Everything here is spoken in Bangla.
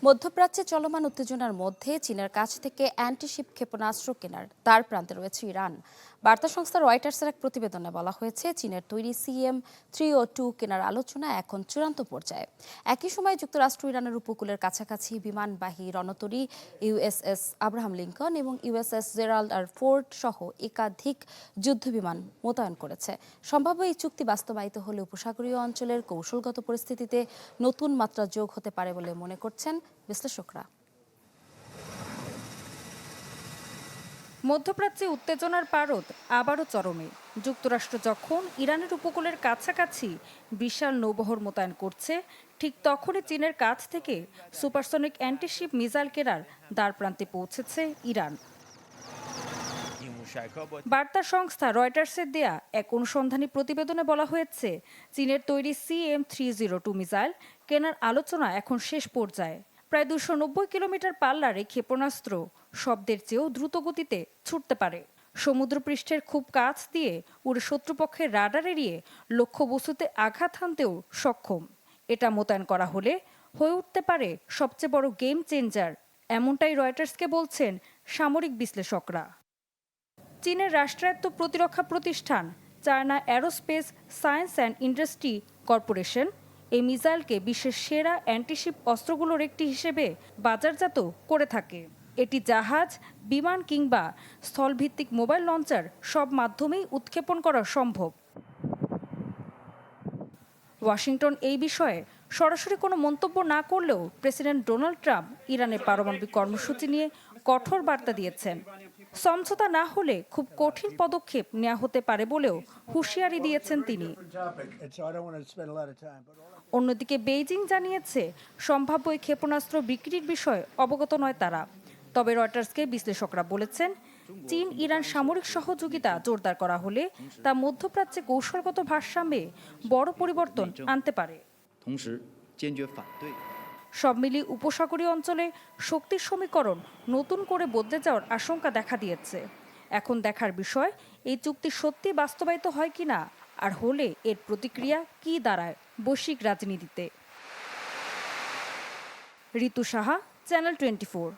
মধ্যপ্রাচ্যে চলমান উত্তেজনার মধ্যে চীনের কাছ থেকে অ্যান্টিশিপ ক্ষেপণাস্ত্র কেনার দ্বার প্রান্তে রয়েছে ইরান। বার্তা সংস্থা রয়টার্সের এক প্রতিবেদনে বলা হয়েছে, চীনের তৈরি CM-302 কেনার আলোচনা এখন চূড়ান্ত পর্যায়ে। একই সময় যুক্তরাষ্ট্র ইরানের উপকূলের কাছাকাছি বিমানবাহী রণতরী USS আব্রাহাম লিঙ্কন এবং USS জেরাল্ড আর ফোর্ড সহ একাধিক যুদ্ধবিমান মোতায়েন করেছে। সম্ভাব্য এই চুক্তি বাস্তবায়িত হলে উপসাগরীয় অঞ্চলের কৌশলগত পরিস্থিতিতে নতুন মাত্রা যোগ হতে পারে বলে মনে করছেন বিশ্লেষকরা। মধ্যপ্রাচ্যে উত্তেজনার পারদ আবারও চরমে। যুক্তরাষ্ট্র যখন ইরানের উপকূলের কাছাকাছি বিশাল নৌবহর মোতায়েন করছে, ঠিক তখনই চীনের কাছ থেকে সুপারসনিক অ্যান্টিশিপ মিসাইল কেনার দ্বারপ্রান্তে পৌঁছেছে ইরান। বার্তা সংস্থা রয়টার্সের দেয়া এক অনুসন্ধানী প্রতিবেদনে বলা হয়েছে, চীনের তৈরি CM-302 মিসাইল কেনার আলোচনা এখন শেষ পর্যায়ে। প্রায় 290 কিলোমিটার পাল্লার এই ক্ষেপণাস্ত্র শব্দের চেয়েও দ্রুত গতিতে ছুটতে পারে। সমুদ্রপৃষ্ঠের খুব কাছ দিয়ে উড়ে শত্রুপক্ষের রাডার এড়িয়ে লক্ষ্যবস্তুতে আঘাত হানতেও সক্ষম। এটা মোতায়েন করা হলে হয়ে উঠতে পারে সবচেয়ে বড় গেম চেঞ্জার, এমনটাই রয়টার্সকে বলছেন সামরিক বিশ্লেষকরা। চীনের রাষ্ট্রায়ত্ত প্রতিরক্ষা প্রতিষ্ঠান China aerospace science and industry corporation এই মিসাইলকে বিশ্বের সেরা অ্যান্টিশিপ অস্ত্রগুলোর একটি হিসেবে বাজারজাত করে থাকে। এটি জাহাজ, বিমান কিংবা স্থলভিত্তিক মোবাইল লঞ্চার সব মাধ্যমেই উৎক্ষেপণ করা সম্ভব। ওয়াশিংটন এই বিষয়ে সরাসরি কোনো মন্তব্য না করলেও প্রেসিডেন্ট ডোনাল্ড ট্রাম্প ইরানের পারমাণবিক কর্মসূচি নিয়ে কঠোর বার্তা দিয়েছেন। সমঝোতা না হলে খুব কঠিন পদক্ষেপ নেওয়া হতে পারে বলেও হুঁশিয়ারি দিয়েছেন তিনি। অন্যদিকে বেইজিং জানিয়েছে, সম্ভাব্য এই ক্ষেপণাস্ত্র বিক্রির বিষয়ে অবগত নয় তারা। তবে রয়টার্সকে বিশ্লেষকরা বলেছেন, চীন ইরান সামরিক সহযোগিতা জোরদার করা হলে তা মধ্যপ্রাচ্যে কৌশলগত ভারসাম্যে বড় পরিবর্তন আনতে পারে। সব মিলিয়ে উপসাগরীয় অঞ্চলে শক্তির সমীকরণ নতুন করে বদলে যাওয়ার আশঙ্কা দেখা দিয়েছে। এখন দেখার বিষয়, এই চুক্তি সত্যি বাস্তবায়িত হয় কিনা, আর হলে এর প্রতিক্রিয়া কি দাঁড়ায় বৈশ্বিক রাজনীতিতে। ঋতু সাহা, চ্যানেল 24।